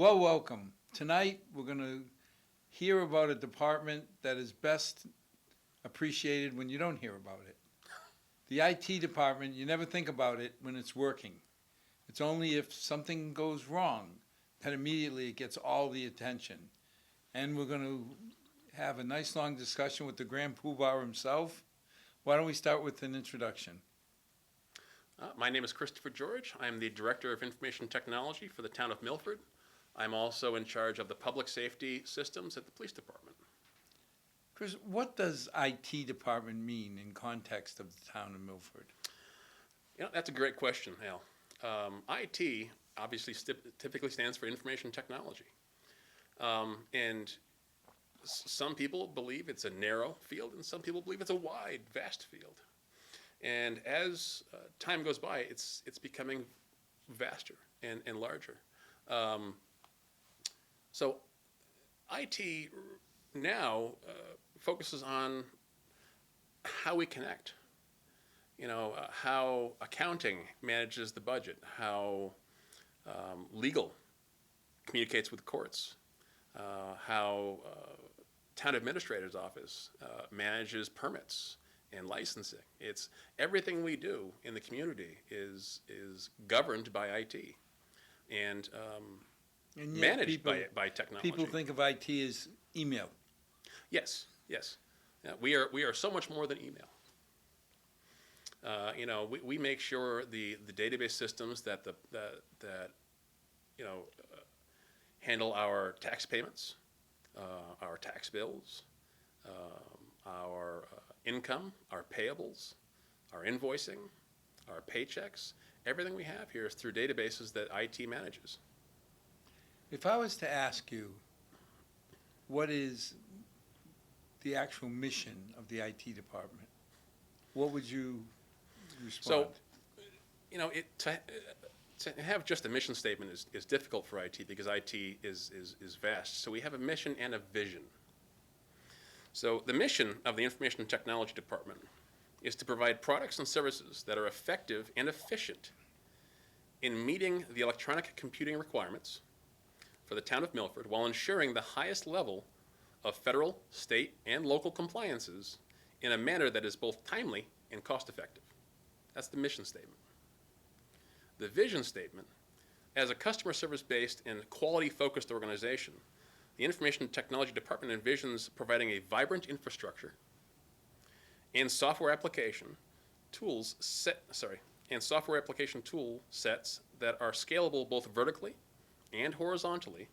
Well, welcome. Tonight, we're going to hear about a department that is best appreciated when you don't hear about it. The IT department, you never think about it when it's working. It's only if something goes wrong that immediately it gets all the attention. And we're going to have a nice long discussion with the Grand Poobah himself. Why don't we start with an introduction? My name is Christopher George. I'm the Director of Information Technology for the town of Milford. I'm also in charge of the public safety systems at the police department. Chris, what does IT department mean in context of the town of Milford? That's a great question, Al. IT obviously typically stands for information technology. And some people believe it's a narrow field, and some people believe it's a wide, vast field. And as time goes by, it's becoming vaster and larger. So IT now focuses on how we connect. How accounting manages the budget, how legal communicates with courts, how town administrator's office manages permits and licensing. It's everything we do in the community is governed by IT and managed by technology. People think of IT as email. Yes. Yeah, we are so much more than email. We make sure the database systems that handle our tax payments, our tax bills, our income, our payables, our invoicing, our paychecks. Everything we have here is through databases that IT manages. If I was to ask you, what is the actual mission of the IT department, what would you respond? So, to have just a mission statement is difficult for IT because IT is vast. So we have a mission and a vision. So the mission of the Information Technology Department is to provide products and services that are effective and efficient in meeting the electronic computing requirements for the town of Milford while ensuring the highest level of federal, state, and local compliances in a manner that is both timely and cost-effective. That's the mission statement. The vision statement, as a customer service-based and quality-focused organization, the Information Technology Department envisions providing a vibrant infrastructure and software application tool sets that are scalable both vertically and horizontally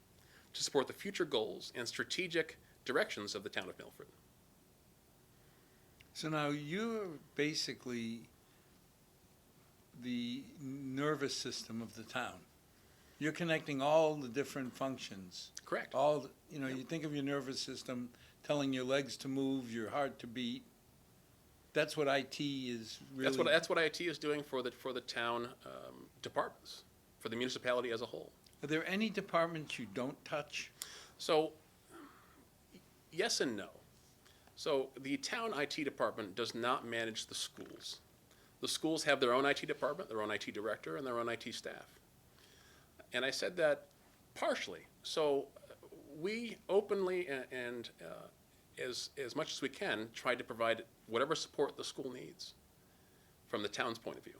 to support the future goals and strategic directions of the town of Milford. So now you're basically the nervous system of the town. You're connecting all the different functions. Correct. You think of your nervous system telling your legs to move, your heart to beat. That's what IT is really. That's what IT is doing for the town departments, for the municipality as a whole. Are there any departments you don't touch? So, yes and no. So the town IT department does not manage the schools. The schools have their own IT department, their own IT director, and their own IT staff. And I said that partially. So we openly and as much as we can try to provide whatever support the school needs from the town's point of view.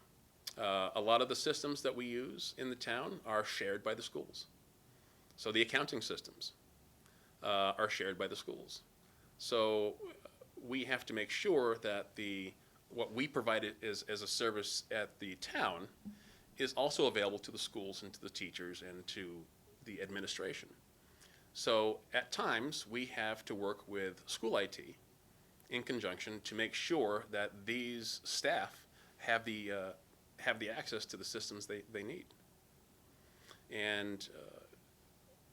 A lot of the systems that we use in the town are shared by the schools. So the accounting systems are shared by the schools. So we have to make sure that what we provide as a service at the town is also available to the schools and to the teachers and to the administration. So at times we have to work with school IT in conjunction to make sure that these staff have the access to the systems they need. And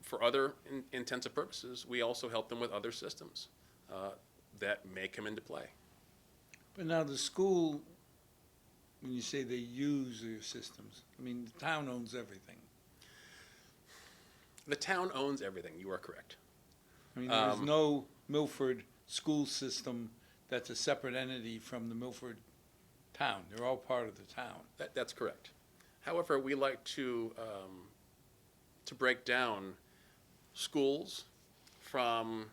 for other intensive purposes, we also help them with other systems that may come into play. But now the school, when you say they use your systems, I mean, the town owns everything. The town owns everything. You are correct. I mean, there's no Milford school system that's a separate entity from the Milford town. They're all part of the town. That's correct. However, we like to break down schools from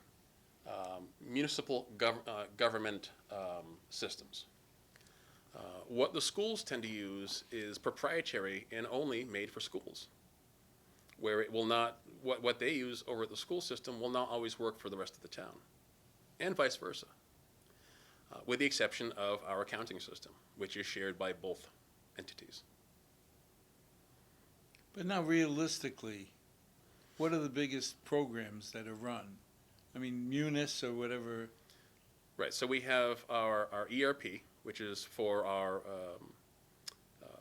municipal government systems. What the schools tend to use is proprietary and only made for schools, where it will not, what they use over at the school system will not always work for the rest of the town, and vice versa, with the exception of our accounting system, which is shared by both entities. But now realistically, what are the biggest programs that are run? I mean, Munis or whatever. Right, so we have our ERP, which is for our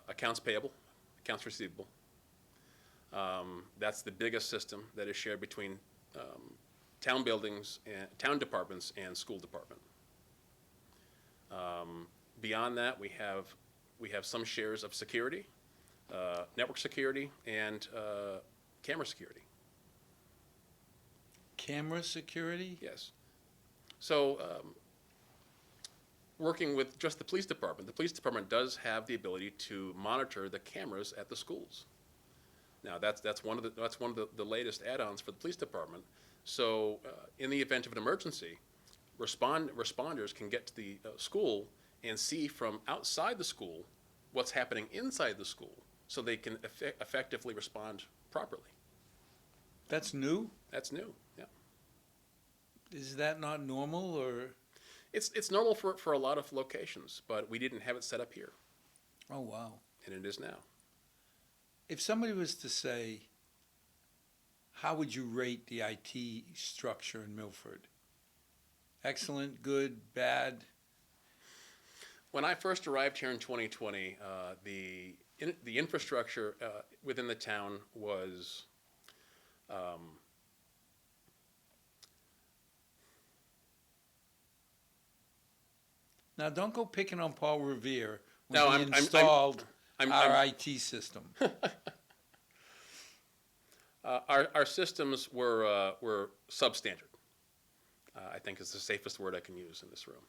accounts payable, accounts receivable. That's the biggest system that is shared between town buildings and town departments and school department. Beyond that, we have some shares of security, network security, and camera security. Camera security? Yes. So working with just the police department does have the ability to monitor the cameras at the schools. Now that's one of the latest add-ons for the police department. So in the event of an emergency, responders can get to the school and see from outside the school what's happening inside the school, so they can effectively respond properly. That's new? That's new. Yeah. Is that not normal, or? It's normal for a lot of locations, but we didn't have it set up here, Oh, wow. and it is now. If somebody was to say, how would you rate the IT structure in Milford? Excellent, good, bad? When I first arrived here in 2020, the infrastructure within the town was Now, don't go picking on Paul Revere when No, he I'm installed I'm- our IT system. our systems were substandard. I think is the safest word I can use in this room.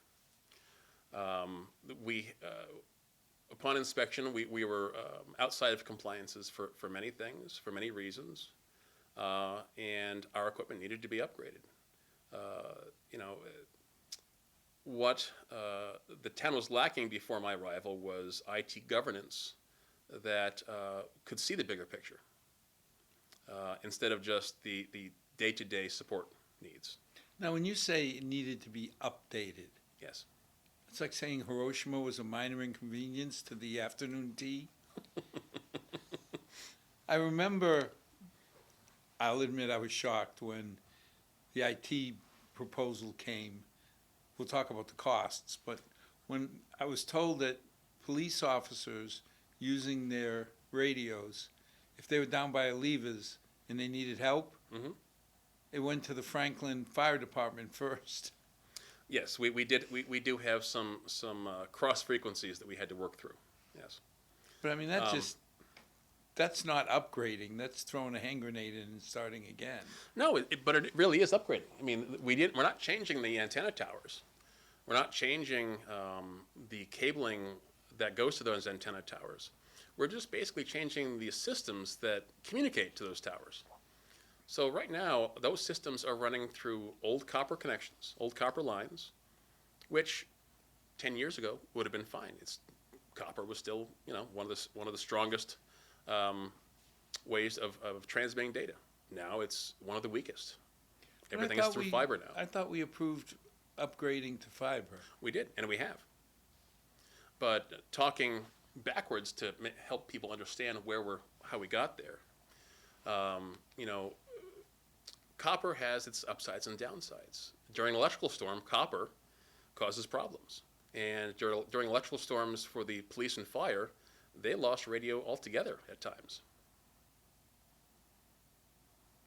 Upon inspection, we were outside of compliances for many things, for many reasons, and our equipment needed to be upgraded. What the town was lacking before my arrival was IT governance that could see the bigger picture instead of just the day-to-day support needs. Now, when you say it needed to be updated, Yes. it's like saying Hiroshima was a minor inconvenience to the afternoon tea. I remember, I'll admit I was shocked when the IT proposal came. We'll talk about the costs, but when I was told that police officers using their radios, if they were down by a levers and they needed help, Mm-hmm. it went to the Franklin Fire Department first. Yes, we do have some cross frequencies that we had to work through. Yes. But I mean, that's not upgrading. That's throwing a hand grenade in and starting again. No, but it really is upgrading. I mean, we're not changing the antenna towers. We're not changing the cabling that goes to those antenna towers. We're just basically changing the systems that communicate to those towers. So right now, those systems are running through old copper connections, old copper lines, which 10 years ago would have been fine. Copper was still, one of the strongest ways of transmitting data. Now it's one of the weakest. Everything is through fiber now. I thought we approved upgrading to fiber. We did, and we have. But talking backwards to help people understand how we got there, copper has its upsides and downsides. During an electrical storm, copper causes problems. And during electrical storms for the police and fire, they lost radio altogether at times.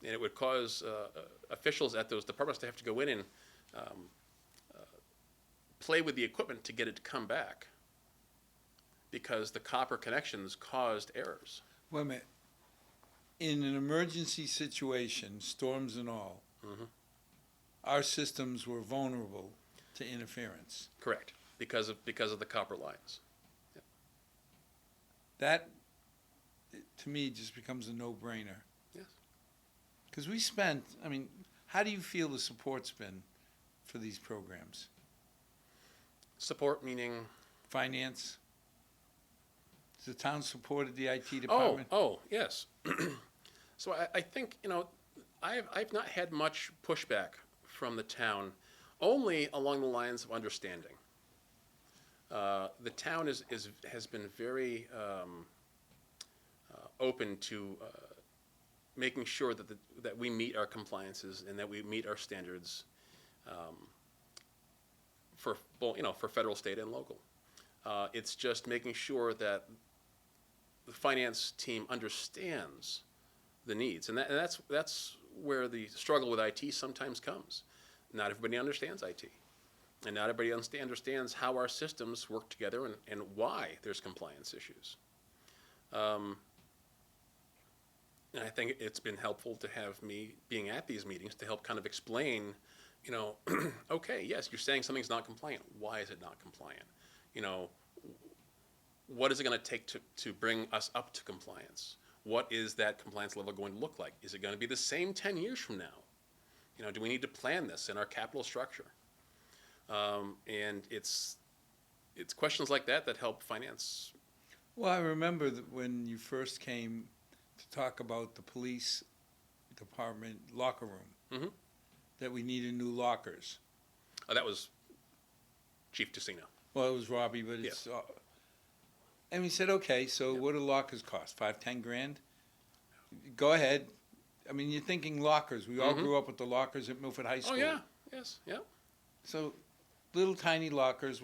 And it would cause officials at those departments to have to go in and play with the equipment to get it to come back because the copper connections caused errors. Wait a minute. In an emergency situation, storms and all, Mm-hmm. our systems were vulnerable to interference. Correct, because of the copper lines. That, to me, just becomes a no-brainer. Yes. Because we spent, I mean, how do you feel the support's been for these programs? Support meaning? Finance? Has the town supported the IT Oh, department? yes. So I think, I've not had much pushback from the town, only along the lines of understanding. The town has been very open to making sure that we meet our compliances and that we meet our standards for, well, for federal, state, and local. It's just making sure that the finance team understands the needs, and that's where the struggle with IT sometimes comes. Not everybody understands IT, and not everybody understands how our systems work together and why there's compliance issues. And I think it's been helpful to have me being at these meetings to help kind of explain, okay, yes, you're saying something's not compliant. Why is it not compliant? What is it going to take to bring us up to compliance? What is that compliance level going to look like? Is it going to be the same 10 years from now? Do we need to plan this in our capital structure? And it's questions like that help finance. Well, I remember that when you first came to talk about the police department locker room, that we needed new lockers. Oh, that was Chief Tessino. Well, it was Robbie, but it's... and we said, okay, so what do lockers cost? 5, 10 grand? Go ahead. I mean, you're thinking lockers. We all grew up with the lockers at Milford High School. Oh, yeah. Yes. Yeah. So little tiny lockers,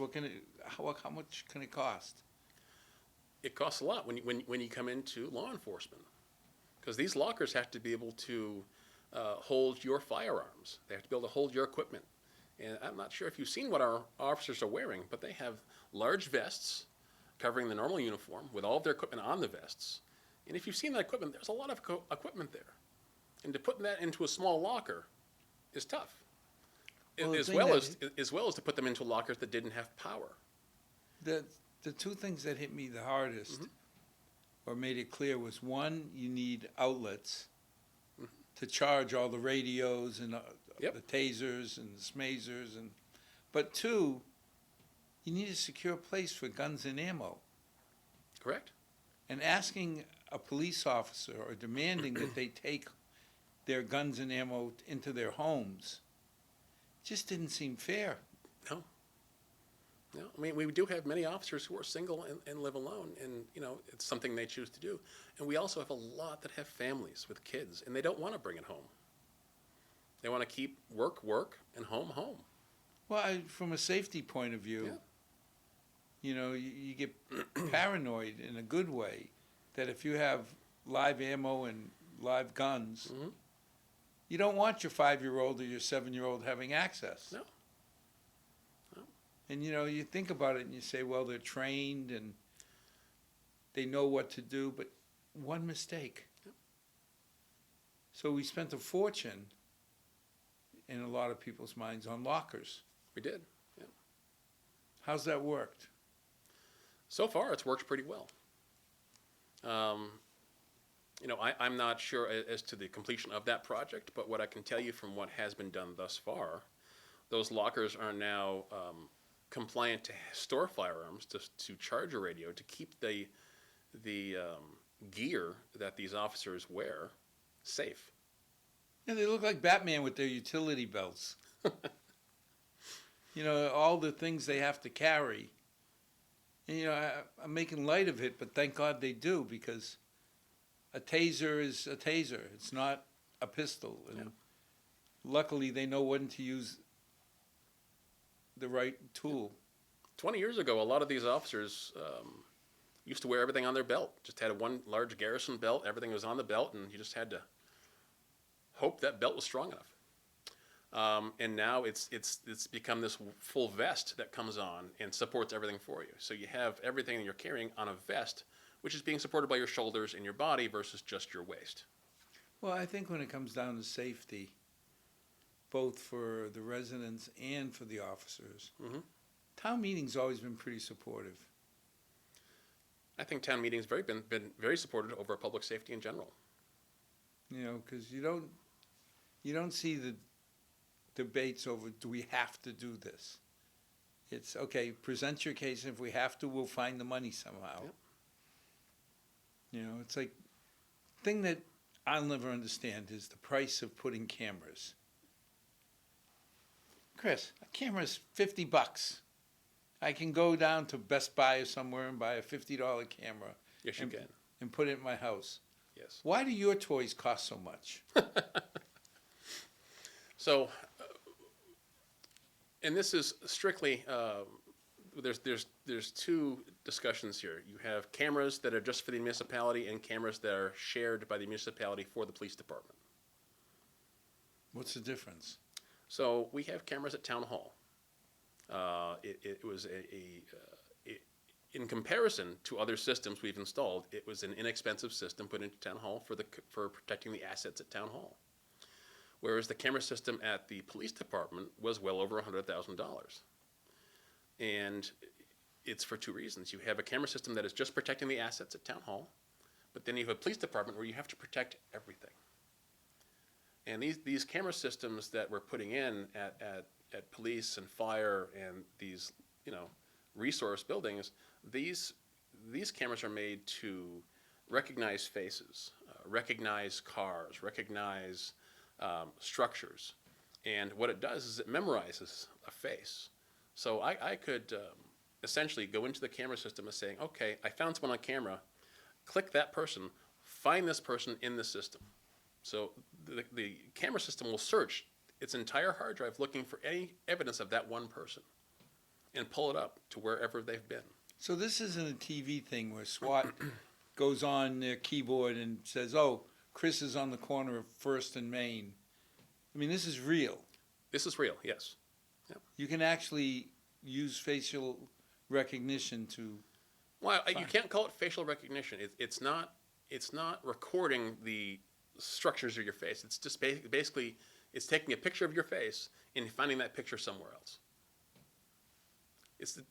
how much can it cost? It costs a lot when you come into law enforcement, because these lockers have to be able to hold your firearms. They have to be able to hold your equipment. And I'm not sure if you've seen what our officers are wearing, but they have large vests covering the normal uniform with all of their equipment on the vests. And if you've seen that equipment, there's a lot of equipment there. And to put that into a small locker is tough. Well, as well as to put them into lockers that didn't have power. The two things that hit me the hardest or made it clear was, one, you need outlets to charge all the radios and the tasers and the smazers, but two, you need a secure place for guns and ammo. Correct. And asking a police officer or demanding that they take their guns and ammo into their homes just didn't seem fair. No. I mean, we do have many officers who are single and live alone, and it's something they choose to do. And we also have a lot that have families with kids, and they don't want to bring it home. They want to keep work, and home. Well, from a safety point of view, you get paranoid in a good way that if you have live ammo and live guns, you don't want your 5-year-old or your 7-year-old having access. No. And you think about it and you say, well, they're trained and they know what to do, but one mistake. So we spent a fortune in a lot of people's minds on lockers. We did. Yeah. How's that worked? So far, it's worked pretty well. I'm not sure as to the completion of that project, but what I can tell you from what has been done thus far, those lockers are now compliant to store firearms, to charge a radio, to keep the gear that these officers wear safe. Yeah, they look like Batman with their utility belts. All the things they have to carry. And, I'm making light of it, but thank God they do, because a taser is a taser. It's not a pistol. And luckily, they know when to use the right tool. 20 years ago, a lot of these officers used to wear everything on their belt. Just had one large garrison belt. Everything was on the belt, and you just had to hope that belt was strong enough. And now it's become this full vest that comes on and supports everything for you. So you have everything that you're carrying on a vest, which is being supported by your shoulders and your body versus just your waist. Well, I think when it comes down to safety, both for the residents and for the officers, town meeting's always been pretty supportive. I think town meeting's been very supportive over public safety in general. Because you don't you don't see the debates over, do we have to do this? It's, okay, present your case, if we have to, we'll find the money somehow. Yep. You know, it's like, thing that I'll never understand is the price of putting cameras. Chris, a camera's $50. I can go down to Best Buy or somewhere and buy a $50 camera Yes, you can. and put it in my house. Yes. Why do your toys cost so much? So, and this is strictly, there's two discussions here. You have cameras that are just for the municipality and cameras that are shared by the municipality for the police department. What's the difference? So we have cameras at Town Hall. It was in comparison to other systems we've installed, it was an inexpensive system put into Town Hall for protecting the assets at Town Hall. Whereas the camera system at the police department was well over $100,000. And it's for two reasons. You have a camera system that is just protecting the assets at Town Hall, but then you have a police department where you have to protect everything. And these camera systems that we're putting in at police and fire and these, resource buildings, these cameras are made to recognize faces, recognize cars, recognize structures. And what it does is it memorizes a face. So I could essentially go into the camera system and saying, okay, I found someone on camera, click that person, find this person in the system. So the camera system will search its entire hard drive looking for any evidence of that one person and pull it up to wherever they've been. So this isn't a TV thing where SWAT goes on their keyboard and says, oh, Chris is on the corner of First and Main. I mean, this is real. This is real, yes. Yep. You can actually use facial recognition to... Well, you can't call it facial recognition. It's not recording the structures of your face. It's just basically it's taking a picture of your face and finding that picture somewhere else.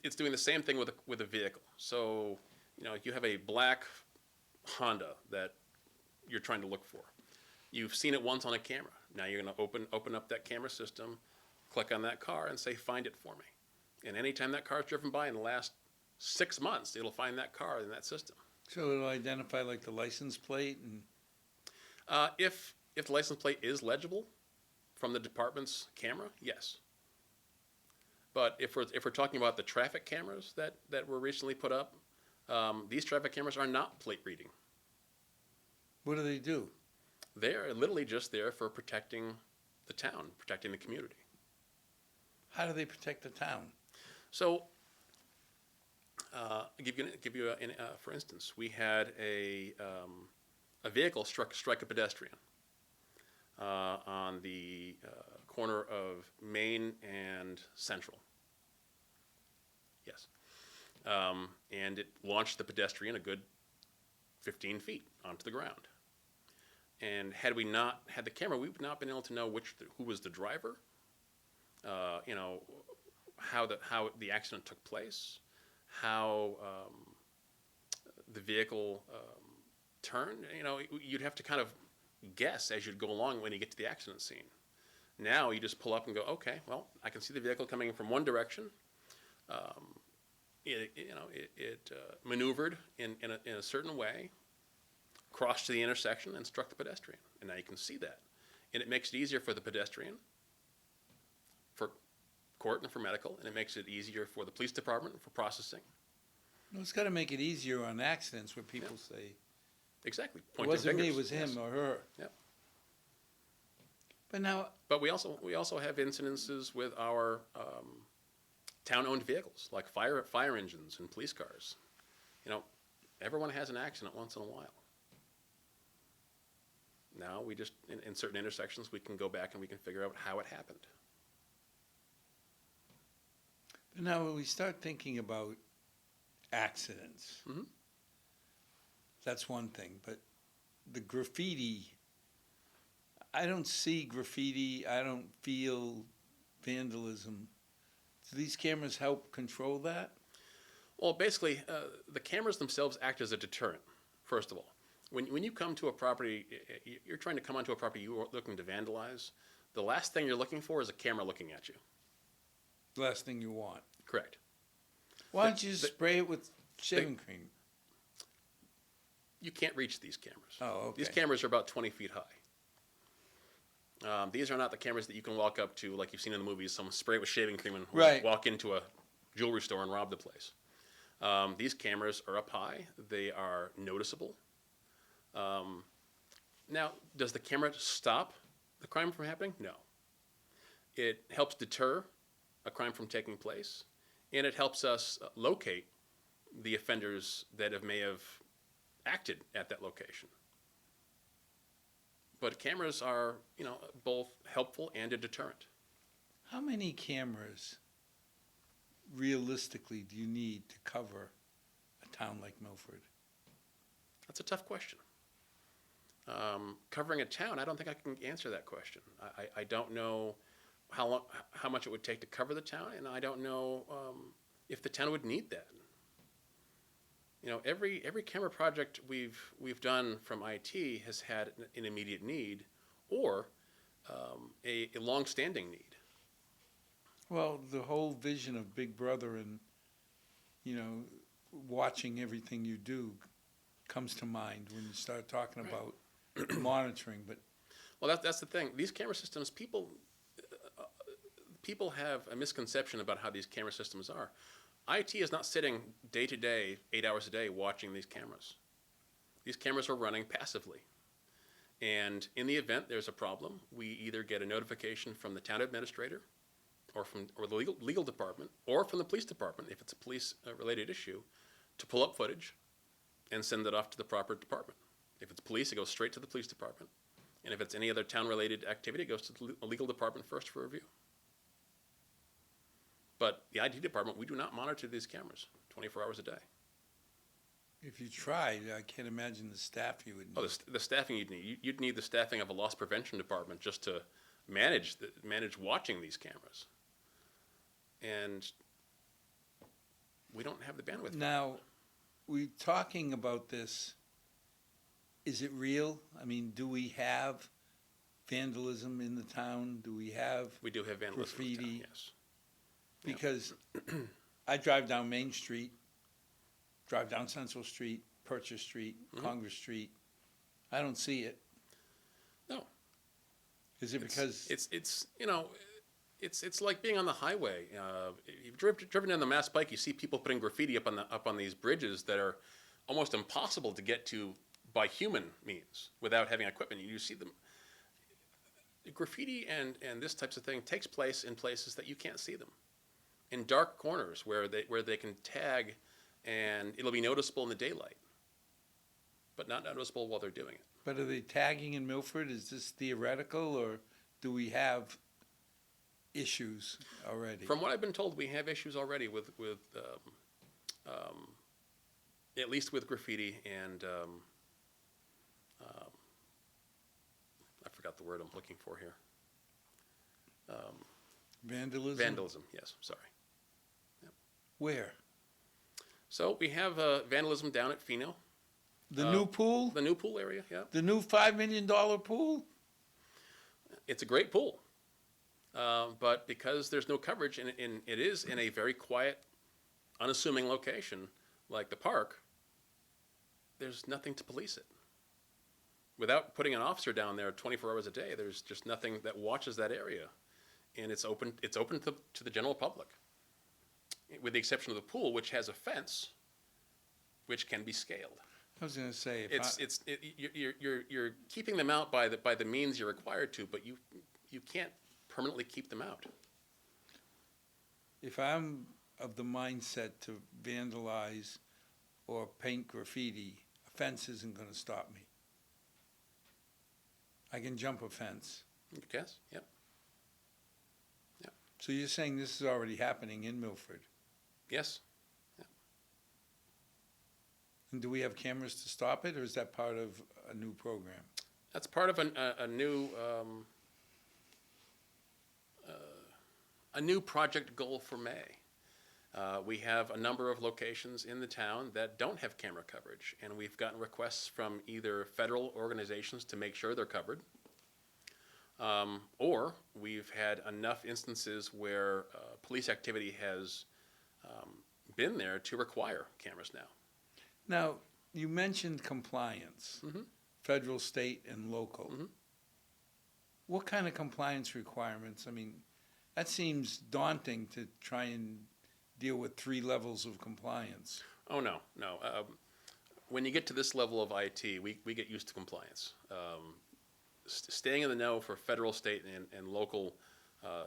It's doing the same thing with a vehicle. So, you have a black Honda that you're trying to look for. You've seen it once on a camera. Now you're going to open up that camera system, click on that car, and say, find it for me. And anytime that car is driven by in the last 6 months, it'll find that car in that system. So it'll identify like the license plate and... If the license plate is legible from the department's camera, yes. But if we're talking about the traffic cameras that were recently put up, these traffic cameras are not plate reading. What do? They're literally just there for protecting the town, protecting the community. How do they protect the town? So, give you for instance, we had a vehicle strike a pedestrian on the corner of Main and Central. Yes. And it launched the pedestrian a good 15 feet onto the ground. And had we not had the camera, we would not have been able to know who was the driver, how the accident took place, how the vehicle turned. You'd have to kind of guess as you'd go along when you get to the accident scene. Now you just pull up and go, okay, well, I can see the vehicle coming from one direction. It maneuvered in a certain way, crossed to the intersection, and struck the pedestrian. And now you can see that. And it makes it easier for the pedestrian, for court and for medical, and it makes it easier for the police department for processing. No, it's got to make it easier on accidents where people say, exactly. It wasn't me, it was him or her. Yep. But we also have incidences with our town-owned vehicles, like fire engines and police cars. Everyone has an accident once in a while. Now we just, in certain intersections, we can go back and we can figure out how it happened. But now when we start thinking about accidents, that's one thing. But the graffiti, I don't see graffiti. I don't feel vandalism. Do these cameras help control that? Well, basically, the cameras themselves act as a deterrent, first of all. When you come to a property, you're trying to come onto a property you're looking to vandalize, the last thing you're looking for is a camera looking at you. Last thing you want. Correct. Why don't you just spray it with shaving cream? You can't reach these cameras. Oh, okay. These cameras are about 20 feet high. These are not the cameras that you can walk up to, like you've seen in the movies, someone spray it with shaving cream and Right. walk into a jewelry store and rob the place. These cameras are up high. They are noticeable. Now, does the camera stop the crime from happening? No. It helps deter a crime from taking place, and it helps us locate the offenders that may have acted at that location. But cameras are, both helpful and a deterrent. How many cameras realistically do you need to cover a town like Milford? That's a tough question. Covering a town, I don't think I can answer that question. I don't know how much it would take to cover the town, and I don't know if the town would need that. Every camera project we've done from IT has had an immediate need or a long-standing need. Well, the whole vision of Big Brother and, watching everything you do comes to mind when you start talking about monitoring. But Well, that's the thing. These camera systems, people have a misconception about how these camera systems are. IT is not sitting day to day, 8 hours a day, watching these cameras. These cameras are running passively. And in the event there's a problem, we either get a notification from the town administrator or the legal department or from the police department, if it's a police-related issue, to pull up footage and send it off to the proper department. If it's police, it goes straight to the police department. And if it's any other town-related activity, it goes to the legal department first for review. But the IT department, we do not monitor these cameras 24 hours a day. if you tried, I can't imagine the staff you would need. Oh, the staffing you'd need. You'd need the staffing of a loss prevention department just to manage watching these cameras. And we don't have the bandwidth. Now, we're talking about this. Is it real? I mean, do we have vandalism in the town? Do we have We do have vandalism in the town, graffiti? yes. Because I drive down Main Street, drive down Central Street, Purchase Street, Congress Street. I don't see it. No. Is it because It's like being on the highway. You've driven down the Mass Pike. You see people putting graffiti up on these bridges that are almost impossible to get to by human means without having equipment. You see them. Graffiti and this types of thing takes place in places that you can't see them, in dark corners where they can tag, and it'll be noticeable in the daylight, but not noticeable while they're doing it. But are they tagging in Milford? Is this theoretical, or do we have issues already? From what I've been told, we have issues already with at least with graffiti and I forgot the word I'm looking for here. Vandalism? Vandalism, yes, sorry. Where? So we have vandalism down at Pheno. The new pool? The new pool area, yeah. The new $5 million pool? It's a great pool. But because there's no coverage, and it is in a very quiet, unassuming location like the park, there's nothing to police it. Without putting an officer down there 24 hours a day, there's just nothing that watches that area. And it's open to the general public, with the exception of the pool, which has a fence, which can be scaled. I was going to say, You're keeping them out by the means you're required to, but you can't permanently keep them out. if I'm of the mindset to vandalize or paint graffiti, a fence isn't going to stop me. I can jump a fence. Yes, yep. So you're saying this is already happening in Milford? Yes. And do we have cameras to stop it, or is that part of a new program? That's part of a new project goal for May. We have a number of locations in the town that don't have camera coverage, and we've gotten requests from either federal organizations to make sure they're covered, or we've had enough instances where police activity has been there to require cameras now. Now, you mentioned compliance, federal, state, and local. What kind of compliance requirements? I mean, that seems daunting to try and deal with 3 levels of compliance. Oh, no. When you get to this level of IT, we get used to compliance. Staying in the know for federal, state, and local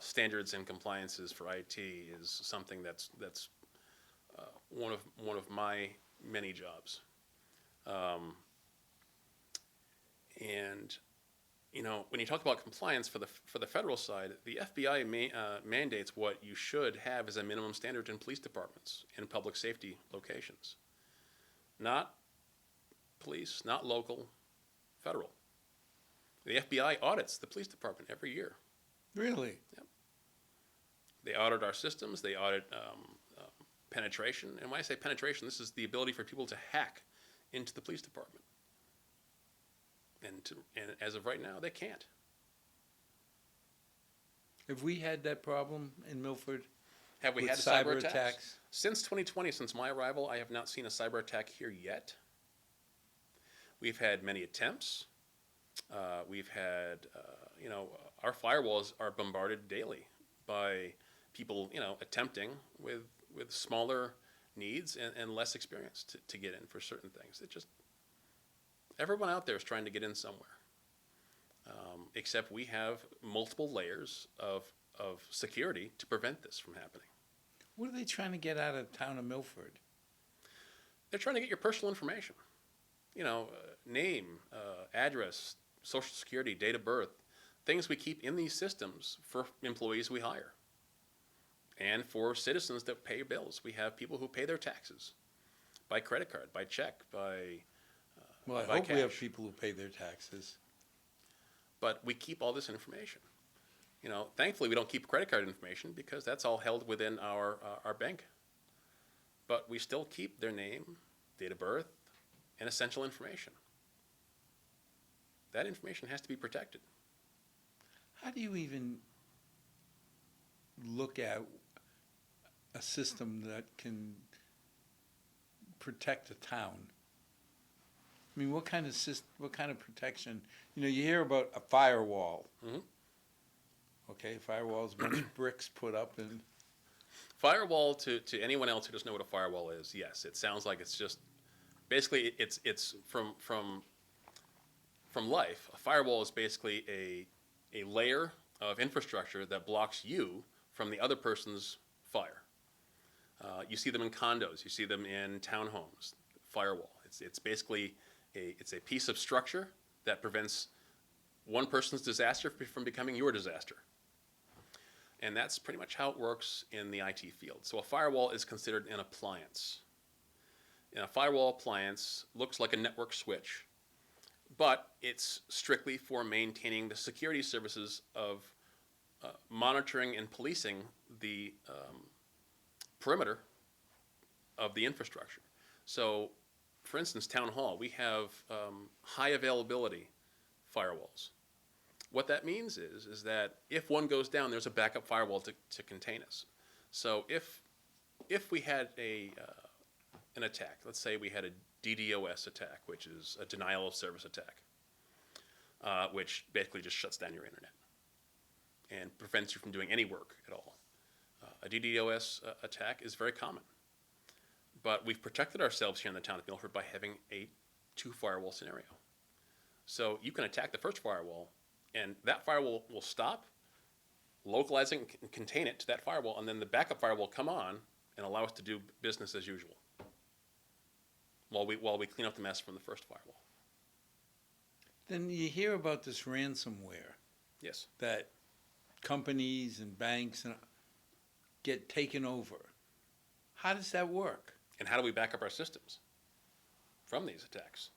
standards and compliances for IT is something that's one of my many jobs. And when you talk about compliance for the federal side, the FBI mandates what you should have as a minimum standard in police departments in public safety locations. Not police, not local, federal. The FBI audits the police department every year. Really? Yep. They audit our systems. They audit penetration. And when I say penetration, this is the ability for people to hack into the police department. And as of right now, they can't. Have we had that problem in Milford? Have we with had cyber attacks? attacks? Since 2020, since my arrival, I have not seen a cyber attack here yet. We've had many attempts. We've had, our firewalls are bombarded daily by people, attempting with smaller needs and less experience to get in for certain things. Everyone out there is trying to get in somewhere. Except we have multiple layers of security to prevent this from happening. What are they trying to get out of town of Milford? They're trying to get your personal information. Name, address, social security, date of birth, things we keep in these systems for employees we hire. And for citizens that pay bills. We have people who pay their taxes by credit card, by check, by Well, I by hope we have cash. people who pay their taxes. But we keep all this information. Thankfully we don't keep credit card information because that's all held within our bank. But we still keep their name, date of birth, and essential information. That information has to be protected. How do you even look at a system that can protect a town? I mean, what kind of protection? You hear about a firewall. Mhm. Okay, firewall's a bunch of bricks put up, and Firewall, to anyone else who doesn't know what a firewall is, yes, it sounds like it's just basically it's from life. A firewall is basically a layer of infrastructure that blocks you from the other person's fire. You see them in condos. You see them in townhomes. Firewall. It's basically it's a piece of structure that prevents one person's disaster from becoming your disaster. And that's pretty much how it works in the IT field. So a firewall is considered an appliance. And a firewall appliance looks like a network switch, but it's strictly for maintaining the security services of monitoring and policing the perimeter of the infrastructure. So, for instance, Town Hall, we have high availability firewalls. What that means is that if one goes down, there's a backup firewall to contain us. So if we had an attack, let's say we had a DDoS attack, which is a denial of service attack, which basically just shuts down your internet and prevents you from doing any work at all. A DDoS attack is very common. But we've protected ourselves here in the town of Milford by having a 2-firewall scenario. So you can attack the first firewall, and that firewall will stop, localize it and contain it to that firewall, and then the backup firewall will come on and allow us to do business as usual while we clean up the mess from the first firewall. then you hear about this ransomware Yes. that companies and banks get taken over. How does that work? And how do we back up our systems from these attacks?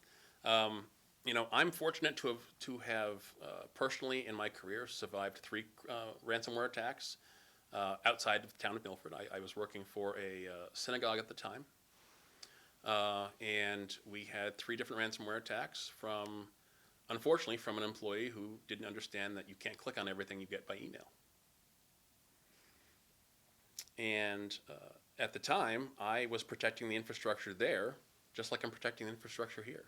I'm fortunate to have personally in my career survived 3 ransomware attacks. outside of the town of Milford. I was working for a synagogue at the time. And we had 3 different ransomware attacks unfortunately, from an employee who didn't understand that you can't click on everything you get by email. And at the time, I was protecting the infrastructure there, just like I'm protecting the infrastructure here.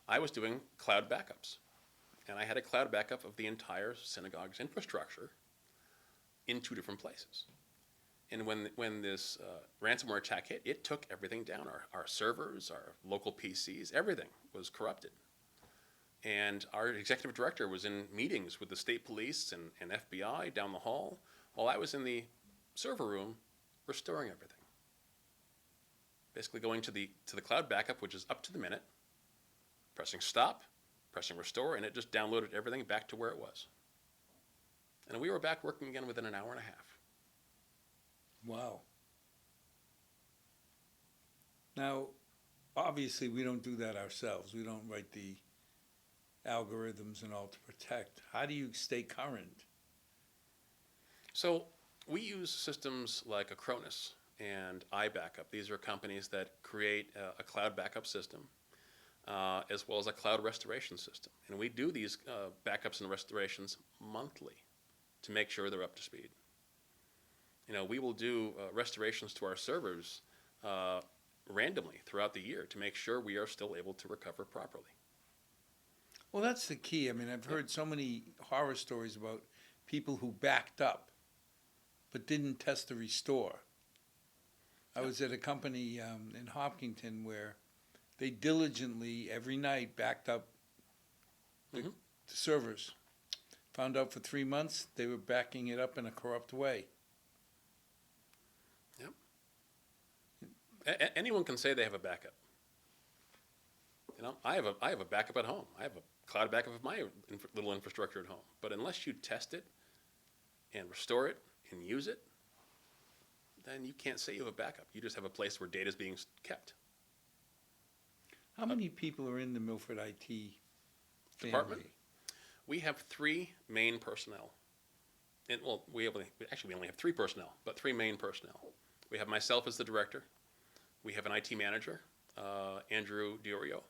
I was doing cloud backups. And I had a cloud backup of the entire synagogue's infrastructure in 2 different places. And when this ransomware attack hit, it took everything down. Our servers, our local PCs, everything was corrupted. And our executive director was in meetings with the state police and FBI down the hall, while I was in the server room restoring everything. Basically going to the cloud backup, which is up to the minute, pressing stop, pressing restore, and it just downloaded everything back to where it was. And we were back working again within an hour and a half. Wow. Now, obviously, we don't do that ourselves. We don't write the algorithms and all to protect. How do you stay current? So we use systems like Acronis and iBackup. These are companies that create a cloud backup system, as well as a cloud restoration system. And we do these backups and restorations monthly to make sure they're up to speed. We will do restorations to our servers randomly throughout the year to make sure we are still able to recover properly. Well, that's the key. I mean, I've heard so many horror stories about people who backed up but didn't test the restore. I was at a company in Hopkinton where they diligently, every night, backed up the servers. Found out for 3 months they were backing it up in a corrupt way. Anyone can say they have a backup. I have a backup at home. I have a cloud backup of my little infrastructure at home. But unless you test it and restore it and use it, then you can't say you have a backup. You just have a place where data is being kept. How many people are in the Milford IT family? Department? We have 3 main personnel. And we only have 3 personnel, but 3 main personnel. We have myself as the director. We have an IT manager, Andrew Diorio,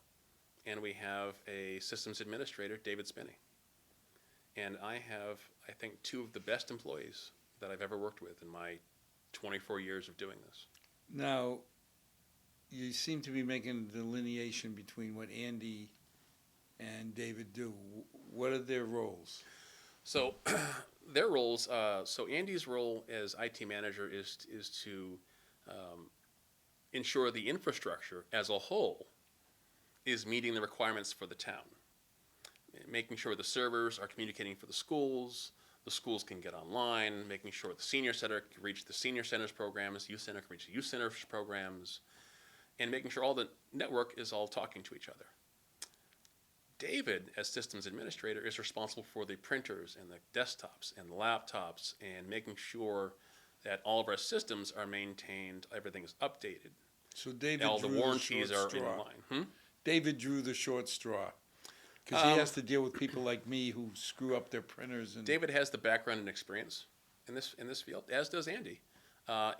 and we have a systems administrator, David Spinney. And I have, I think, 2 of the best employees that I've ever worked with in my 24 years of doing this. Now, you seem to be making a delineation between what Andy and David do. What are their roles? So their roles, so Andy's role as IT manager is to ensure the infrastructure as a whole is meeting the requirements for the town. Making sure the servers are communicating for the schools can get online, making sure the senior center can reach the senior center's programs, youth center can reach the youth center's programs, and making sure all the network is all talking to each other. David, as systems administrator, is responsible for the printers and the desktops and the laptops and making sure that all of our systems are maintained, everything is updated. So David all drew the warranties short are in straw. line. David drew the short straw because he has to deal with people like me who screw up their printers. And David has the background and experience in this field, as does Andy.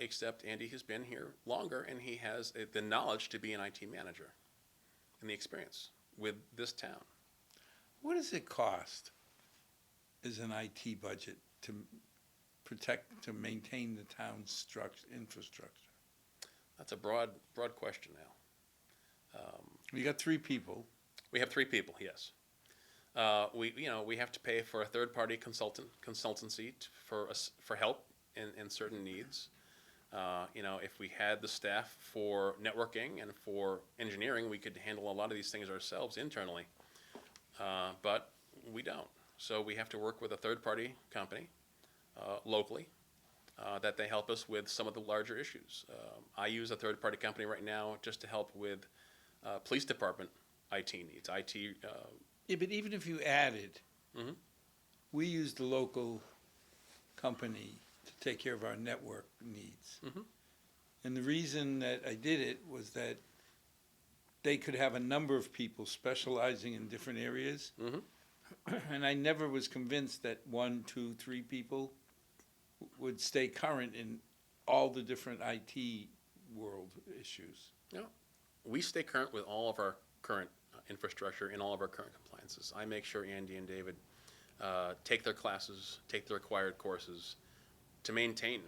Except Andy has been here longer and he has the knowledge to be an IT manager and the experience with this town. what does it cost as an IT budget to maintain the town's infrastructure? That's a broad question now. We got 3 people. We have 3 people, yes. We have to pay for a third-party consultancy for help in certain needs. If we had the staff for networking and for engineering, we could handle a lot of these things ourselves internally. But we don't. So we have to work with a third-party company locally that they help us with some of the larger issues. I use a third-party company right now just to help with police department IT needs. Yeah, but even if you added, Mhm. we use the local company to take care of our network needs. Mhm. And the reason that I did it was that they could have a number of people specializing in different areas. Mhm. And I never was convinced that 1, 2, 3 people would stay current in all the different IT world issues? No, we stay current with all of our current infrastructure and all of our current compliances. I make sure Andy and David take their classes, take the required courses to maintain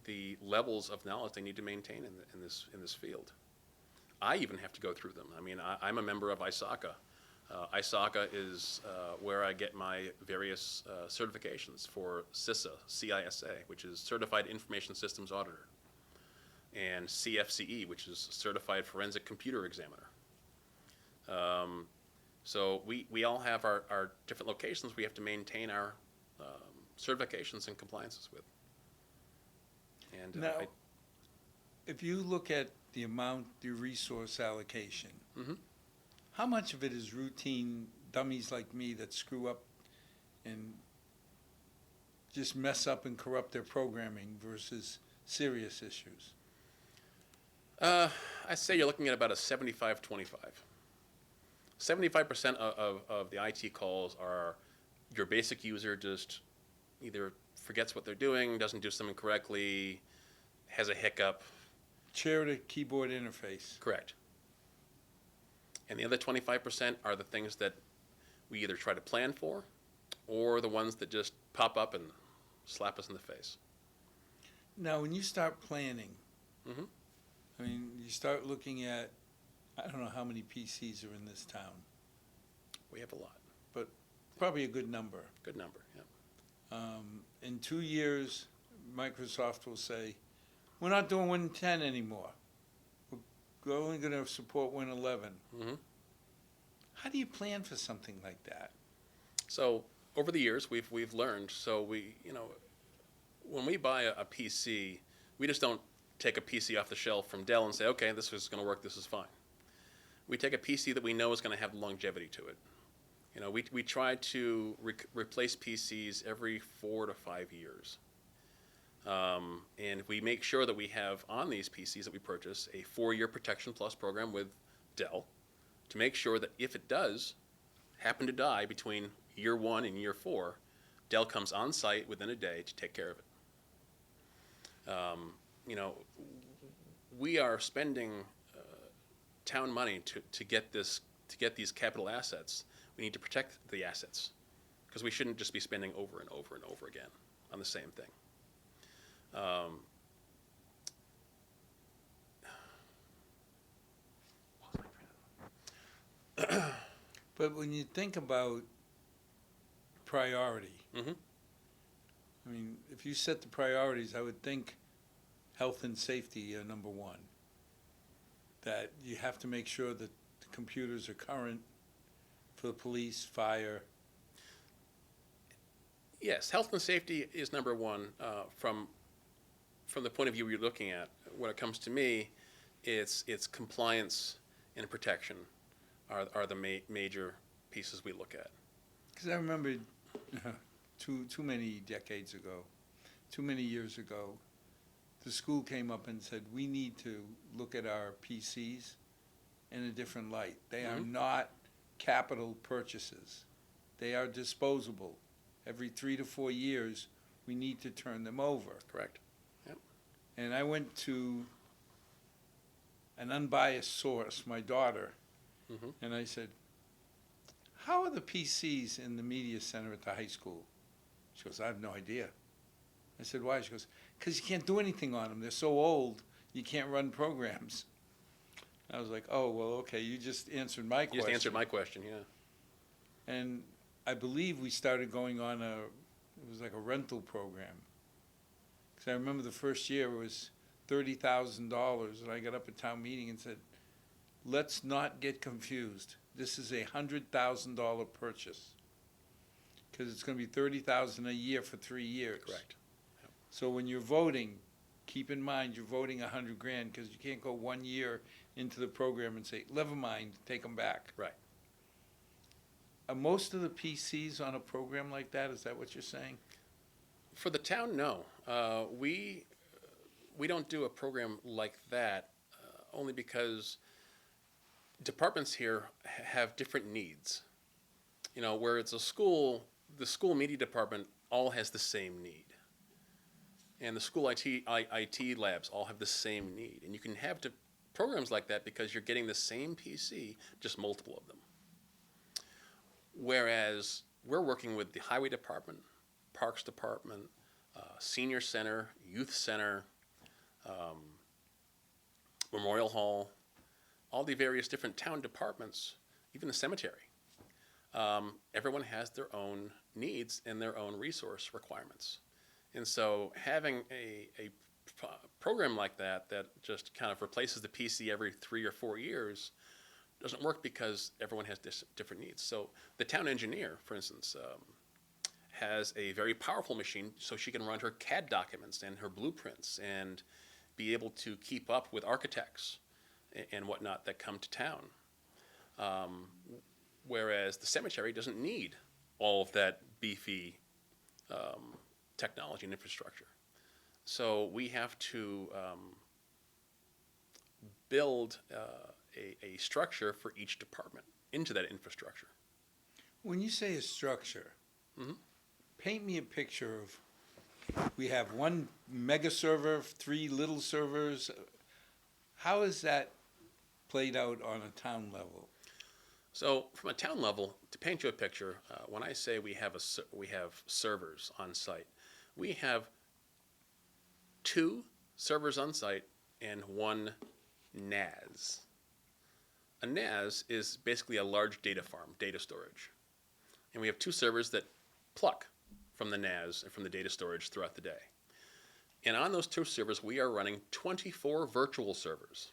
the levels of knowledge they need to maintain in this field. I even have to go through them. I mean, I'm a member of ISACA. ISACA is where I get my various certifications for CISA, CISA, which is Certified Information Systems Auditor, and CFCE, which is Certified Forensic Computer Examiner. So we all have our different locations we have to maintain our certifications and compliances with. And Now, if you look at the amount, the resource allocation, Mhm. how much of it is routine dummies like me that screw up and just mess up and corrupt their programming versus serious issues? I say you're looking at about a 75-25. 75% of the IT calls are your basic user just either forgets what they're doing, doesn't do something correctly, has a hiccup. Chair to keyboard interface. Correct. And the other 25% are the things that we either try to plan for or the ones that just pop up and slap us in the face. Now, when you start planning, Mhm. I mean, you start looking at, I don't know how many PCs are in this town, We have a lot. but probably a good number. Good number, yeah. In 2 years, Microsoft will say, we're not doing Win 10 anymore. We're only going to support Win 11. Mhm. How do you plan for something like that? So over the years, we've learned. So when we buy a PC, we just don't take a PC off the shelf from Dell and say, okay, this is going to work. This is fine. We take a PC that we know is going to have longevity to it. We try to replace PCs every 4 to 5 years. And we make sure that we have on these PCs that we purchase a 4-year Protection Plus program with Dell to make sure that if it does happen to die between year 1 and year 4, Dell comes on site within a day to take care of it. We are spending town money to get these capital assets. We need to protect the assets because we shouldn't just be spending over and over and over again on the same thing. But when you think about priority, Mhm. I mean, if you set the priorities, I would think health and safety are number one. That you have to make sure that the computers are current for the police, fire. Yes, health and safety is number one from the point of view you're looking at. When it comes to me, it's compliance and protection are the major pieces we look at. Because I remember too many decades ago, too many years ago, the school came up and said, we need to look at our PCs in a different light. They are not capital purchases. They are disposable. Every 3 to 4 years, we need to turn them over. Correct. Yep. And I went to an unbiased source, my daughter, Mhm. and I said, how are the PCs in the media center at the high school? She goes, I have no idea. I said, why? She goes, because you can't do anything on them. They're so old, you can't run programs. I was like, oh, well, okay, you just answered my question. You just answered my question, yeah. And I believe we started going on it was like a rental program. Because I remember the first year it was $30,000, and I got up at town meeting and said, let's not get confused. This is $100,000 purchase. Because it's going to be $30,000 a year for 3 years. Correct. So when you're voting, keep in mind you're voting $100,000 because you can't go 1 year into the program and say, never mind, take them back. Right. Are most of the PCs on a program like that? Is that what you're saying? For the town, no. We don't do a program like that only because departments here have different needs. Where it's a school, the school media department all has the same need. And the school IT labs all have the same need. And you can have programs like that because you're getting the same PC, just multiple of them. Whereas we're working with the highway department, parks department, senior center, youth center, memorial hall, all the various different town departments, even the cemetery. Everyone has their own needs and their own resource requirements. And so having a program like that just kind of replaces the PC every 3 or 4 years doesn't work because everyone has different needs. So the town engineer, for instance, has a very powerful machine so she can run her CAD documents and her blueprints and be able to keep up with architects and whatnot that come to town. Whereas the cemetery doesn't need all of that beefy technology and infrastructure. So we have to build a structure for each department into that infrastructure. When you say a structure, paint me a picture of, we have one mega server, 3 little servers. How is that played out on a town level? So from a town level, to paint you a picture, when I say we have servers on site, we have 2 servers on site and 1 NAS. A NAS is basically a large data farm, data storage. And we have 2 servers that pluck from the NAS and from the data storage throughout the day. And on those 2 servers, we are running 24 virtual servers.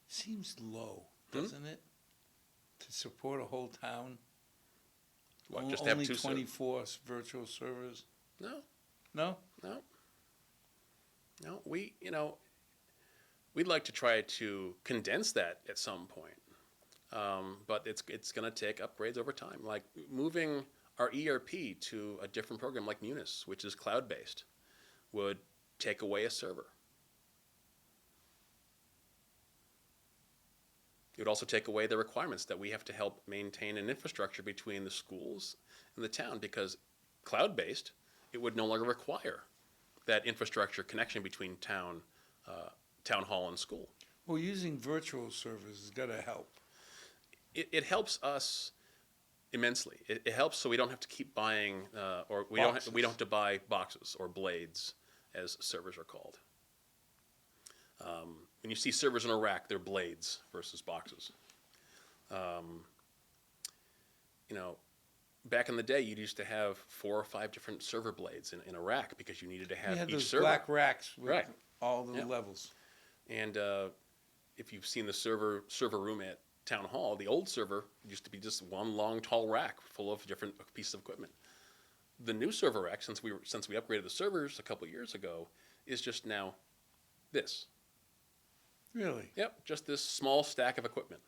Seems low, doesn't it? To support a whole town? What, just Only have 2 24 virtual servers? No, No? no. No, we'd like to try to condense that at some point. But it's going to take upgrades over time. Like moving our ERP to a different program like Munis, which is cloud-based, would take away a server. It would also take away the requirements that we have to help maintain an infrastructure between the schools and the town, because cloud-based, it would no longer require that infrastructure connection between town hall and school. Well, using virtual servers has got to help. It helps us immensely. It helps so we don't have to keep buying, or we Boxes. don't have to buy boxes or blades, as servers are called. When you see servers in a rack, they're blades versus boxes. Back in the day, you used to have 4 or 5 different server blades in a rack because you needed to have You had each those server. black racks with Right. all the Yep. levels. And if you've seen the server room at Town Hall, the old server used to be just one long, tall rack full of different pieces of equipment. The new server rack, since we upgraded the servers a couple years ago, is just now this. Really? Yep, just this small stack of equipment.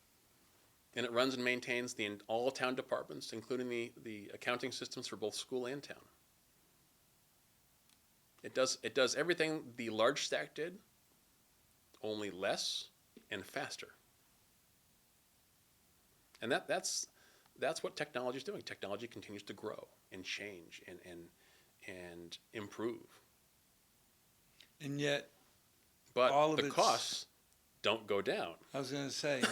And it runs and maintains all town departments, including the accounting systems for both school and town. It does everything the large stack did, only less and faster. And that's what technology is doing. Technology continues to grow and change and improve. And yet, But all of the it's- costs don't go down. I was going to say,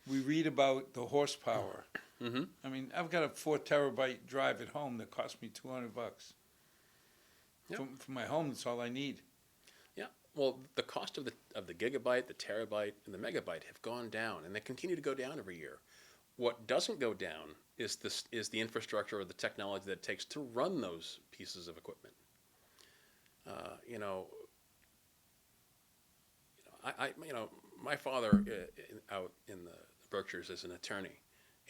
we read about the horsepower. Mm-hmm. I mean, I've got a 4 terabyte drive at home that cost me $200. Yep. For my home, that's all I need. Yeah. Well, the cost of the gigabyte, the terabyte, and the megabyte have gone down, and they continue to go down every year. What doesn't go down is the infrastructure or the technology that it takes to run those pieces of equipment. My father out in the Berkshires is an attorney,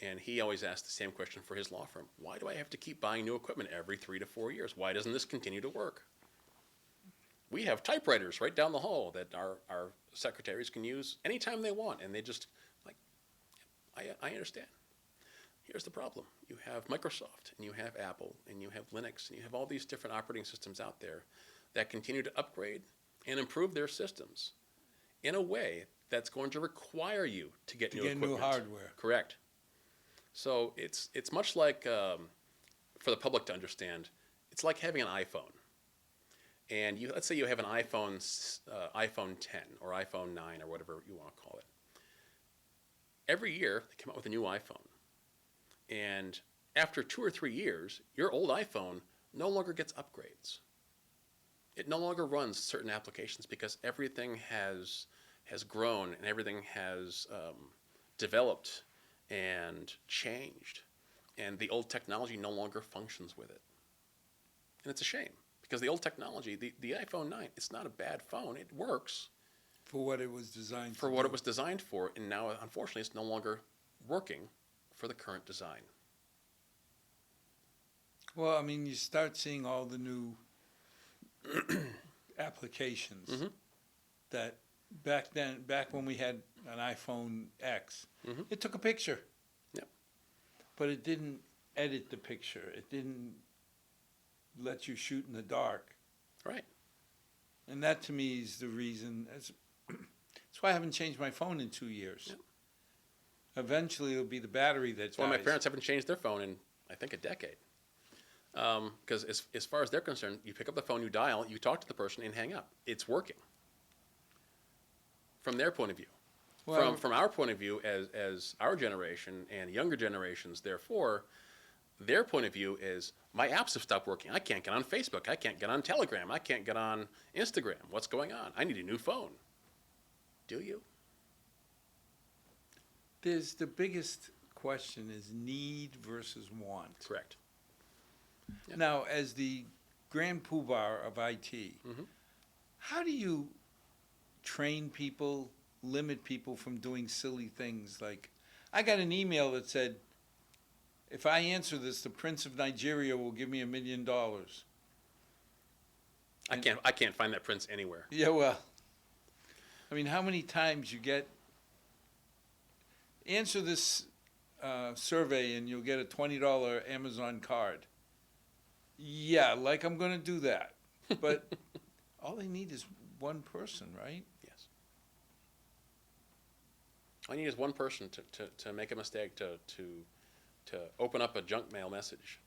and he always asked the same question for his law firm. Why do I have to keep buying new equipment every 3 to 4 years? Why doesn't this continue to work? We have typewriters right down the hall that our secretaries can use anytime they want, and they just, I understand. Here's the problem. You have Microsoft, and you have Apple, and you have Linux, and you have all these different operating systems out there that continue to upgrade and improve their systems in a way that's going to require you to get new equipment. New hardware. Correct. So it's much like, for the public to understand, it's like having an iPhone. And let's say you have an iPhone 10 or iPhone 9 or whatever you want to call it. Every year they come out with a new iPhone. And after 2 or 3 years, your old iPhone no longer gets upgrades. It no longer runs certain applications because everything has grown and everything has developed and changed. And the old technology no longer functions with it. And it's a shame because the old technology, the iPhone 9, it's not a bad phone. It works For what it was designed for to what do. it was designed for. And now, unfortunately, it's no longer working for the current design. Well, I mean, you start seeing all the new applications Mhm. that back when we had an iPhone X, Mhm. it took a picture. Yep. But it didn't edit the picture. It didn't let you shoot in the dark. Right. And that to me is the reason. That's why I haven't changed my phone in 2 years. Yep. Eventually, it'll be the battery that That's why my dies. parents haven't changed their phone in, I think, a decade. Because as far as they're concerned, you pick up the phone, you dial, you talk to the person, and hang up. It's working. From their point of view. Well, From our point of view, as our generation and younger generations, therefore, their point of view is my apps have stopped working. I can't get on Facebook. I can't get on Telegram. I can't get on Instagram. What's going on? I need a new phone. Do you? there's the biggest question is need versus want. Correct. Yep. Now, as the grand poobah of IT, Mhm. how do you train people, limit people from doing silly things? Like, I got an email that said, if I answer this, the Prince of Nigeria will give me $1 million. I can't find that prince anywhere. Yeah, well, I mean, how many times you get, answer this survey and you'll get a $20 Amazon card. Yeah, like I'm going to do that. But all they need is one person, right? Yes. All I need is one person to make a mistake, to open up a junk mail message,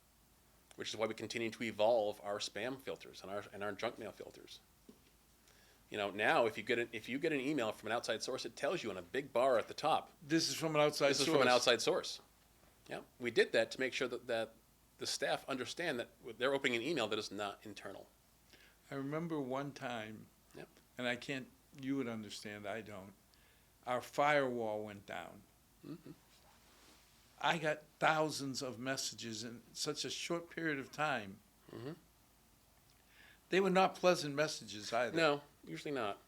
which is why we continue to evolve our spam filters and our junk mail filters. You know, now if you get an email from an outside source, it tells you in a big bar at the top, This is from an outside this is source. from an outside source. Yeah, we did that to make sure that the staff understand that they're opening an email that is not internal. I remember one time, Yep. and I can't, you would understand, I don't. Our firewall went down. Mm-hmm. I got thousands of messages in such a short period of time. Mm-hmm. They were not pleasant messages either. No, usually not.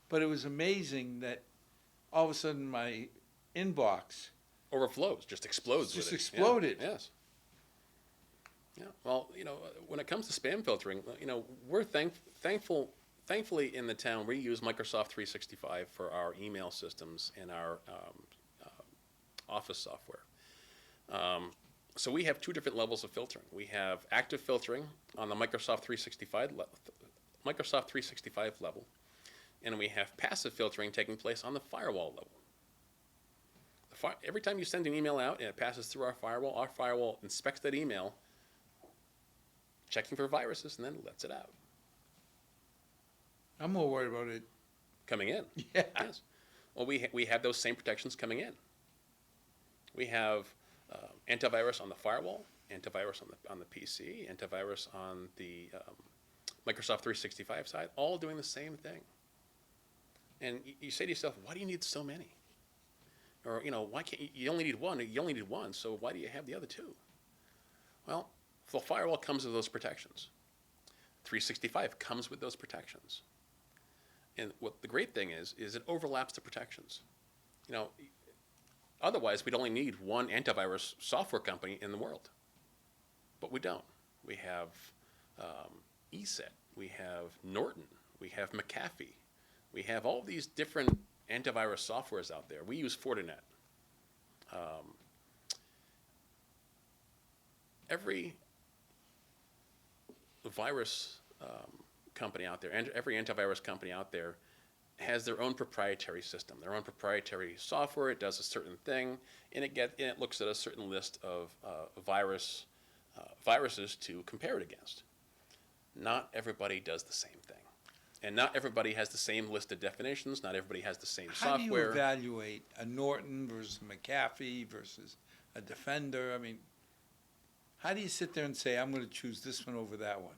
But it was amazing that all of a sudden my inbox Overflows, just explodes. Just with it. exploded. Yeah, yes. Yeah. Well, you know, when it comes to spam filtering, you know, we're thankfully in the town we use Microsoft 365 for our email systems and our office software. So we have two different levels of filtering. We have active filtering on the Microsoft 365 level, and we have passive filtering taking place on the firewall level. Every time you send an email out and it passes through our firewall inspects that email, checking for viruses, and then lets it out. I'm more worried about it. Coming in. Yeah. Yes. Well, we have those same protections coming in. We have antivirus on the firewall, antivirus on the PC, antivirus on the Microsoft 365 side, all doing the same thing. And you say to yourself, why do you need so many? Or, you know, why can't you only need one? You only need one, so why do you have the other two? Well, the firewall comes with those protections. 365 comes with those protections. And what the great thing is it overlaps the protections. You know, otherwise we'd only need one antivirus software company in the world. But we don't. We have ESET, we have Norton, we have McAfee, we have all these different antivirus softwares out there. We use Fortinet. Every virus company out there, and every antivirus company out there has their own proprietary system, their own proprietary software. It does a certain thing, and it looks at a certain list of viruses to compare it against. Not everybody does the same thing, and not everybody has the same list of definitions. Not everybody has the same How do you software. evaluate a Norton versus a McAfee versus a Defender? I mean, how do you sit there and say, I'm going to choose this one over that one?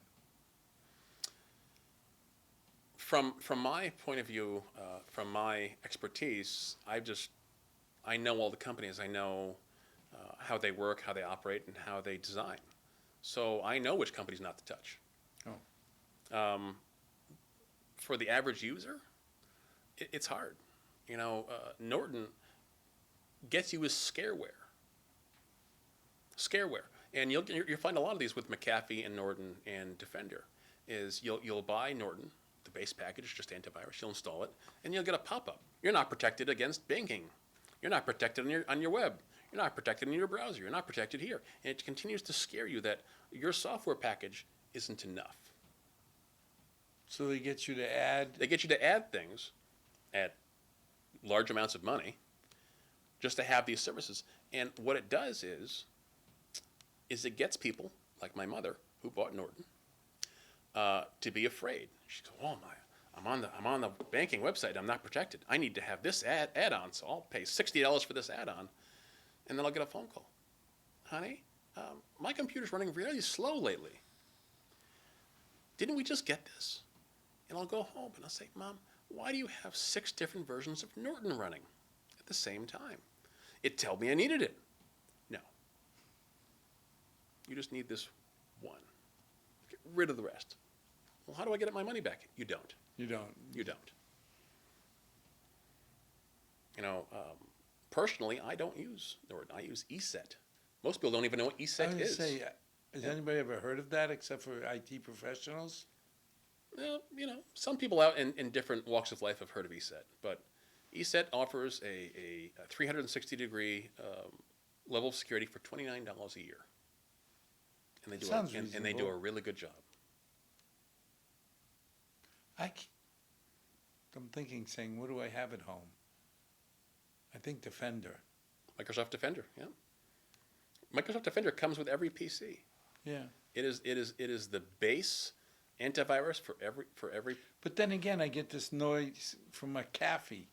From my point of view, from my expertise, I know all the companies. I know how they work, how they operate, and how they design. So I know which companies not to touch. Oh. For the average user, it's hard. Norton gets you with scareware. And you'll find a lot of these with McAfee and Norton and Defender. Is you'll buy Norton, the base package, just antivirus. You'll install it, and you'll get a pop-up. You're not protected against banking. You're not protected on your web. You're not protected in your browser. You're not protected here. And it continues to scare you that your software package isn't enough. So they get you to add. They get you to add things at large amounts of money just to have these services. And what it does is it gets people, like my mother, who bought Norton, to be afraid. She goes, "Oh my, I'm on the banking website. I'm not protected. I need to have this add-on, so I'll pay $60 for this add-on," and then I'll get a phone call. "Honey, my computer's running really slow lately. Didn't we just get this?" And I'll go home and I'll say, "Mom, why do you have 6 different versions of Norton running at the same time? It told me I needed it." No. You just need this one. Get rid of the rest. Well, how do I get my money back? You don't. You don't. You don't. Personally, I don't use Norton. I use ESET. Most people don't even know what I ESET would is. say, has anybody ever heard of that except for IT professionals? Well, some people out in different walks of life have heard of ESET, but ESET offers a 360-degree level of security for $29 a year, and they do Sounds and they do reasonable. a really good job. I'm thinking, saying, what do I have at home? I think Defender. Microsoft Defender, yeah. Microsoft Defender comes with every PC. Yeah. It is the base antivirus for every. But then again, I get this noise from McAfee.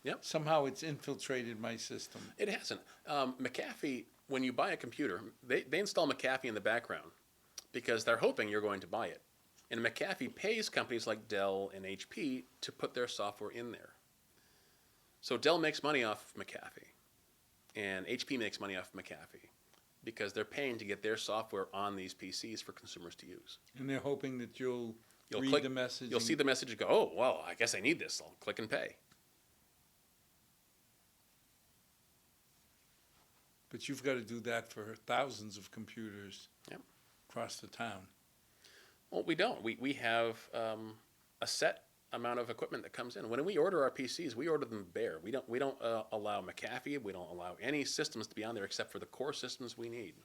Yep. Somehow it's infiltrated my system. It hasn't. McAfee, when you buy a computer, they install McAfee in the background because they're hoping you're going to buy it. And McAfee pays companies like Dell and HP to put their software in there. So Dell makes money off of McAfee, and HP makes money off of McAfee because they're paying to get their software on these PCs for consumers to use. And they're hoping that you'll read click the message. You'll see the message and go, "Oh, well, I guess I need this. I'll click and pay." But you've got to do that for thousands of computers Yep. across the town. Well, we don't. We have a set amount of equipment that comes in. When we order our PCs, we order them bare. We don't allow McAfee. We don't allow any systems to be on there except for the core systems we need.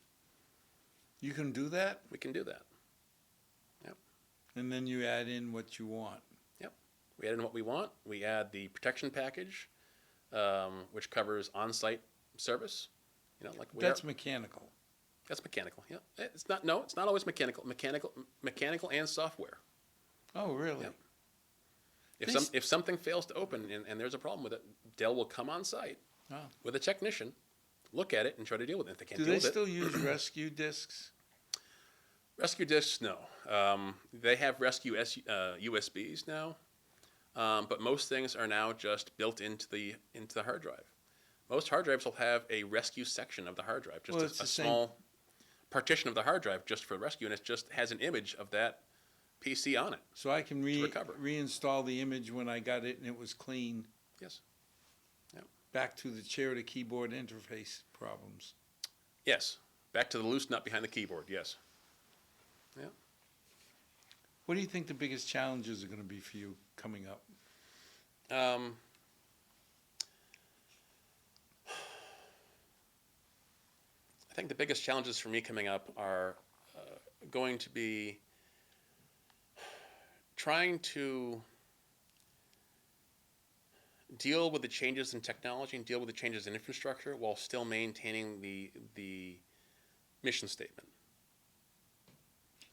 You can do that, We can do that. Yep. and then you add in what you want. Yep. We add in what we want. We add the protection package, which covers on-site service. That's mechanical. That's mechanical. Yeah. It's not always mechanical. Mechanical and software. Oh, really? Yep. These- If something fails to open and there's a problem with it, Dell will come on site Oh. with a technician, look at it, and try to deal with it. If they can't Do deal they with still use rescue disks? rescue disks, no. They have rescue USBs now, but most things are now just built into the hard drive. Most hard drives will have a rescue section of the hard drive, just Well, it's a the same- small partition of the hard drive just for rescue, and it just has an image of that PC on it. So I can recover. reinstall the image when I got it and it was clean. Yes. Back to the chair to keyboard interface problems. Yes. Back to the loose nut behind the keyboard. Yes. Yeah. What do you think the biggest challenges are going to be for you coming up? I think the biggest challenges for me coming up are going to be trying to deal with the changes in technology and deal with the changes in infrastructure while still maintaining the mission statement.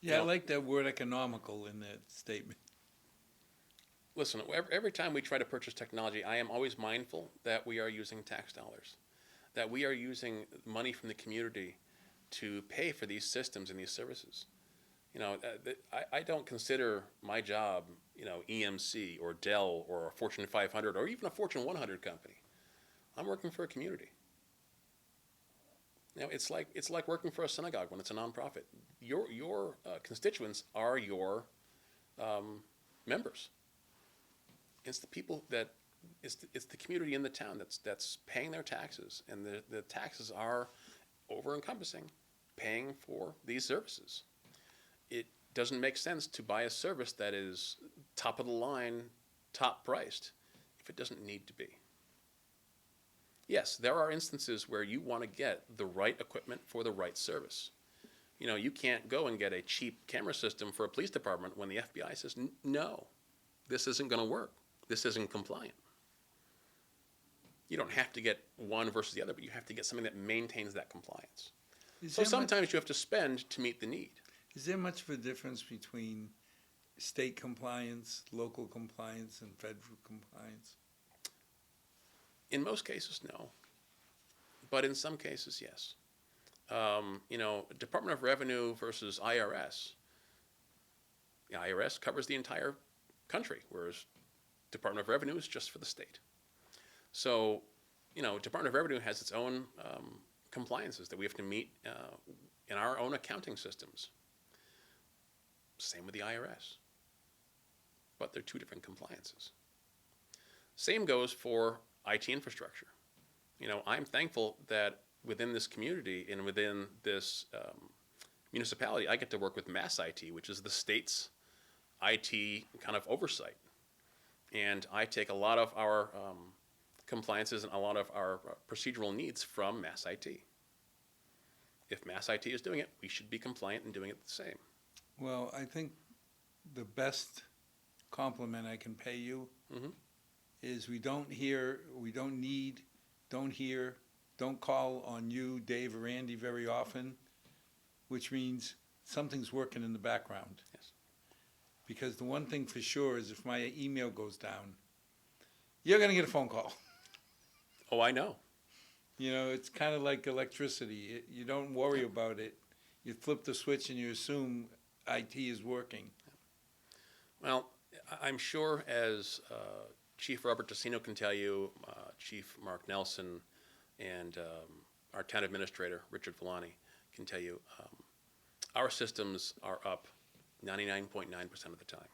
Yeah, I know- like that word economical in that statement. Listen, every time we try to purchase technology, I am always mindful that we are using tax dollars, that we are using money from the community to pay for these systems and these services. I don't consider my job, EMC or Dell or a Fortune 500 or even a Fortune 100 company. I'm working for a community. It's like working for a synagogue when it's a nonprofit. Your constituents are your members. It's the people that it's the community in the town that's paying their taxes, and the taxes are over encompassing paying for these services. It doesn't make sense to buy a service that is top of the line, top priced, if it doesn't need to be. Yes, there are instances where you want to get the right equipment for the right service. You can't go and get a cheap camera system for a police department when the FBI says, no, this isn't going to work. This isn't compliant. You don't have to get one versus the other, but you have to get something that maintains that compliance. So sometimes you have to spend to meet the need. Is there much of a difference between state compliance, local compliance, and federal compliance? In most cases, no. But in some cases, yes. Department of Revenue versus IRS. The IRS covers the entire country, whereas Department of Revenue is just for the state. So, Department of Revenue has its own compliances that we have to meet in our own accounting systems. Same with the IRS. But they're two different compliances. Same goes for IT infrastructure. I'm thankful that within this community and within this municipality, I get to work with Mass IT, which is the state's IT kind of oversight. And I take a lot of our compliances and a lot of our procedural needs from Mass IT. If Mass IT is doing it, we should be compliant and doing it the same. Well, I think the best compliment I can pay you is we don't call on you, Dave, or Andy very often, which means something's working in the background. Yes. Because the one thing for sure is if my email goes down, you're going to get a phone call. Oh, I know. It's kind of like electricity. You don't worry about it. You flip the switch and you assume IT is working. Well, I'm sure as Chief Robert Tessino can tell you, Chief Mark Nelson, and our town administrator, Richard Villani, can tell you, our systems are up 99.9% of the time.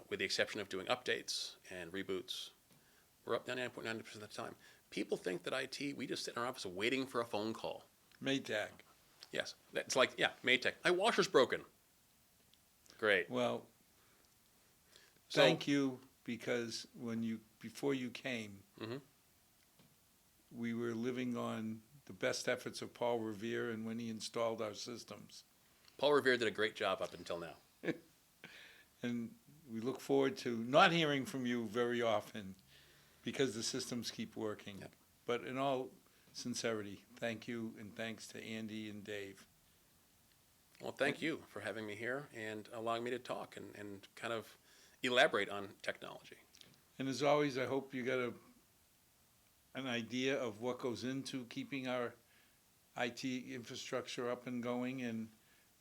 With the exception of doing updates and reboots, we're up 99.9% of the time. People think that IT, we just sit in our office waiting for a phone call. Maytag. Yes, it's like, Maytag. My washer's broken. Great. Well, So- thank you, because before you came, we were living on the best efforts of Paul Revere and when he installed our systems. Paul Revere did a great job up until now. And we look forward to not hearing from you very often because the systems keep working. Yep. But in all sincerity, thank you, and thanks to Andy and Dave. Well, thank you for having me here and allowing me to talk and kind of elaborate on technology. And as always, I hope you got an idea of what goes into keeping our IT infrastructure up and going. And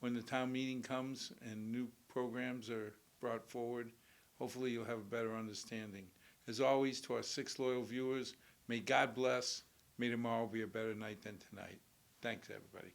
when the town meeting comes and new programs are brought forward, hopefully you'll have a better understanding. As always, to our 6 loyal viewers, may God bless. May tomorrow be a better night than tonight. Thanks, everybody.